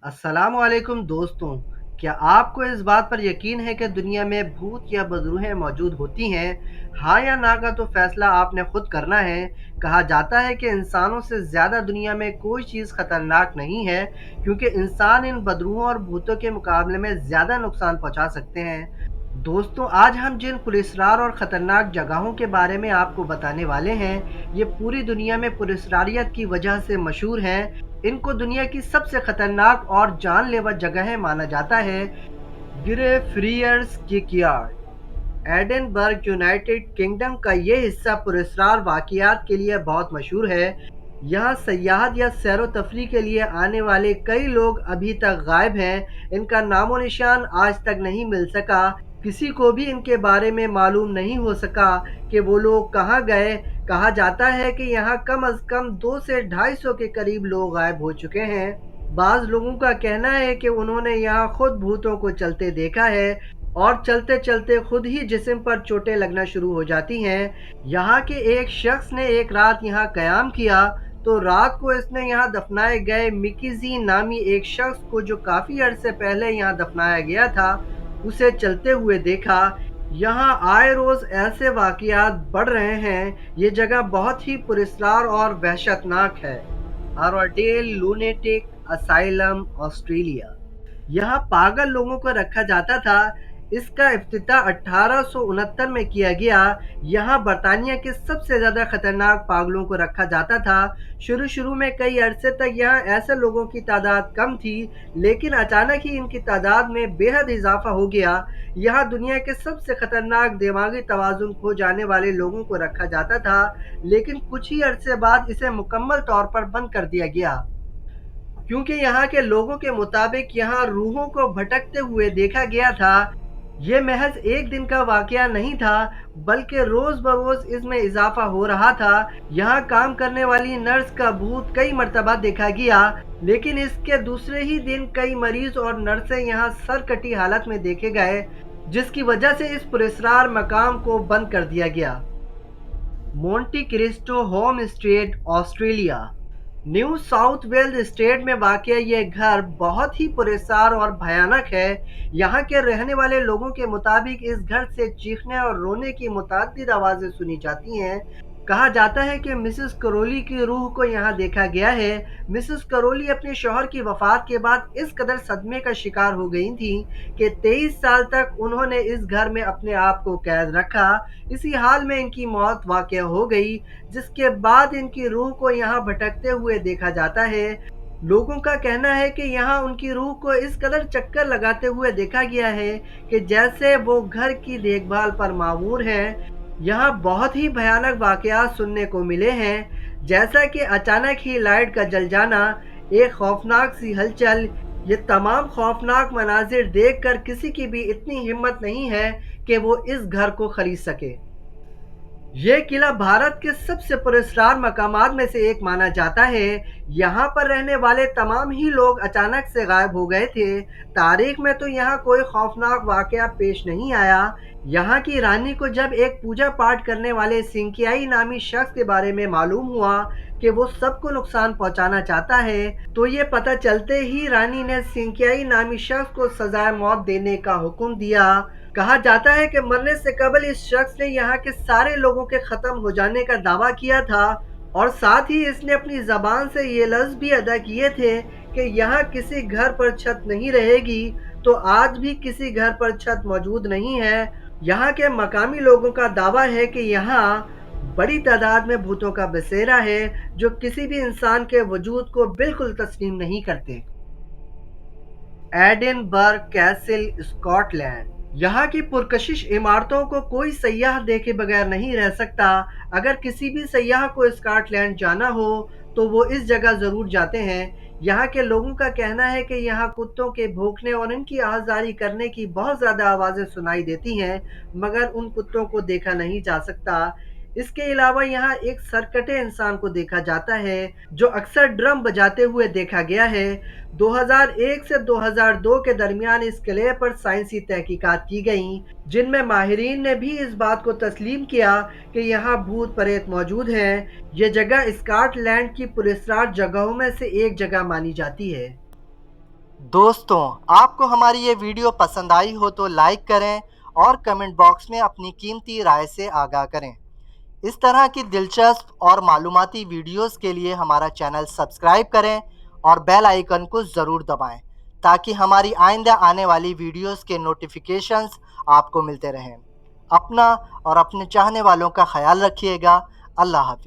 अस्सलाम वालेकुम दोस्तों। क्या आपको इस बात पर यकीन है कि दुनिया में भूत या बदरूहें मौजूद होती हैं? हाँ या ना का तो फैसला आपने खुद करना है। कहा जाता है कि इंसानों से ज़्यादा दुनिया में कोई चीज़ खतरनाक नहीं है, क्योंकि इंसान इन बदरूहों और भूतों के मुकाबले में ज़्यादा नुकसान पहुंचा सकते हैं। दोस्तों, आज हम जिन पुरस्रार और ख़तरनाक जगहों के बारे में आपको बताने वाले हैं, ये पूरी दुनिया में पुरस्रारियत की वजह से मशहूर हैं। इनको दुनिया की सबसे खतरनाक और जानलेवा जगहें माना जाता है। गिरे फ्रीयर्स किकयार्ड, एडिनबर्ग, यूनाइटेड किंगडम का ये हिस्सा पुरस्कार वाक़ियात के लिए बहुत मशहूर है। यहाँ सयाहत या सैरो तफरी के लिए आने वाले कई लोग अभी तक गायब हैं। इनका नामो निशान आज तक नहीं मिल सका। किसी को भी इनके बारे में मालूम नहीं हो सका कि वो लोग कहाँ गए। कहा जाता है कि यहाँ कम अज़ कम 2 से 250 के करीब लोग गायब हो चुके हैं। बाज़ लोगों का कहना है कि उन्होंने यहाँ खुद भूतों को चलते देखा है और चलते-चलते खुद ही जिस्म पर चोटें लगना शुरू हो जाती हैं। यहाँ के एक शख्स ने एक रात यहाँ क़याम किया, तो रात को इसने यहाँ दफनाए गए मिकीज़ी नामी एक शख्स को, जो काफ़ी अरसे पहले यहाँ दफनाया गया था, उसे चलते हुए देखा। यहाँ आए रोज़ ऐसे वाक़ियात बढ़ रहे हैं। ये जगह बहुत ही पुरस्कार और वहशतनाक है। आरोडेल लूनेटिक असाइलम, ऑस्ट्रेलिया। यहाँ पागल लोगों को रखा जाता था। इसका इफ्तिताह 1869 में किया गया। यहाँ बरतानिया के सबसे ज़्यादा खतरनाक पागलों को रखा जाता था। शुरू में कई अरसे तक यहाँ ऐसे लोगों की तादाद कम थी, लेकिन अचानक ही इनकी तादाद में बेहद इजाफा हो गया। यहाँ दुनिया के सबसे खतरनाक दिमागी तवाज़ुन खो जाने वाले लोगों को रखा जाता था, लेकिन कुछ ही अरसे बाद इसे मुकम्मल तौर पर बंद कर दिया गया, क्योंकि यहाँ के लोगों के मुताबिक यहाँ रूहों को भटकते हुए देखा गया था। ये महज एक दिन का वाकया नहीं था, बल्कि रोज बरोज इसमें इजाफा हो रहा था। यहाँ काम करने वाली नर्स का भूत कई मर्तबा देखा गया, लेकिन इसके दूसरे ही दिन कई मरीज और नर्सें यहाँ सरकटी हालत में देखे गए, जिसकी वजह से इस पुरस्कार मकाम को बंद कर दिया गया। Monte Cristo home state, Australia. New South Wales state में वाक़या ये घर बहुत ही पुरस्कार और भयानक है। यहाँ के रहने वाले लोगों के मुताबिक इस घर से चीखने और रोने की मुतअद्दिद आवाज़ें सुनी जाती हैं। कहा जाता है कि मिसेस करोली की रूह को यहाँ देखा गया है। मिसेस करोली अपने शौहर की वफ़ात के बाद इस कदर सदमे का शिकार हो गई थी कि 23 साल तक उन्होंने इस घर में अपने आप को कैद रखा। इसी हाल में इनकी मौत वाक़या हो गई, जिसके बाद इनकी रूह को यहाँ भटकते हुए देखा जाता है। लोगों का कहना है कि यहाँ उनकी रूह को इस कदर चक्कर लगाते हुए देखा गया है कि जैसे वो घर की देखभाल पर मामूर हैं। यहाँ बहुत ही भयानक वाक़यात सुनने को मिले हैं, जैसा कि अचानक ही लाइट का जल जाना, एक खौफनाक सी हलचल। ये तमाम खौफनाक मनाजिर देखकर किसी की भी इतनी हिम्मत नहीं है कि वो इस घर को खरीद सके। ये किला भारत के सबसे पुरस्कार मकामात में से एक माना जाता है। यहाँ पर रहने वाले तमाम ही लोग अचानक से गायब हो गए थे। तारीख में तो यहाँ कोई खौफनाक वाकया पेश नहीं आया। यहाँ की रानी को जब एक पूजा पाठ करने वाले सिंकियाई नामी शख्स के बारे में मालूम हुआ कि वो सबको नुकसान पहुँचाना चाहता है, तो ये पता चलते ही रानी ने सिंकियाई नामी शख्स को सजाए मौत देने का हुक्म दिया। कहा जाता है कि मरने से कबल इस शख्स ने यहाँ के सारे लोगों के ख़त्म हो जाने का दावा किया था, और साथ ही इसने अपनी ज़बान से ये लफ्ज़ भी अदा किए थे कि यहाँ किसी घर पर छत नहीं रहेगी। तो आज भी किसी घर पर छत मौजूद नहीं है। यहाँ के मकामी लोगों का दावा है कि यहाँ बड़ी तादाद में भूतों का बसेरा है, जो किसी भी इंसान के वजूद को बिल्कुल तस्लीम नहीं करते। Edinburgh castle, Scotland. यहाँ की पुरकशिश इमारतों को कोई सयाह देखे बगैर नहीं रह सकता। अगर किसी भी सयाह को स्कॉटलैंड जाना हो, तो वो इस जगह ज़रूर जाते हैं। यहाँ के लोगों का कहना है कि यहाँ कुत्तों के भौंकने और इनकी आहाजारी करने की बहुत ज़्यादा आवाज़ें सुनाई देती हैं, मगर उन कुत्तों को देखा नहीं जा सकता। इसके अलावा यहाँ एक सरकटे इंसान को देखा जाता है, जो अक्सर ड्रम बजाते हुए देखा गया है। 2001 से 2002 के दरमियान इस किले पर साइंसी तहकीकात की गईं, जिनमें माहिरीन ने भी इस बात को तस्लीम किया कि यहाँ भूत प्रेत मौजूद हैं। ये जगह स्कॉटलैंड की पुरस्कार जगहों में से एक जगह मानी जाती है। دوستوں، آپ کو ہماری یہ ویڈیو پسند آئی ہو تو لائک کریں اور کمنٹ باکس میں اپنی قیمتی رائے سے آگاہ کریں۔ اس طرح کی دلچسپ اور معلوماتی ویڈیوز کے لیے ہمارا چینل سبسکرائب کریں اور بیل آئیکن کو ضرور دبائیں تاکہ ہماری آئندہ آنے والی ویڈیوز کے نوٹیفیکیشنز آپ کو ملتے رہیں۔ اپنا اور اپنے چاہنے والوں کا خیال رکھیے گا۔ اللہ حافظ۔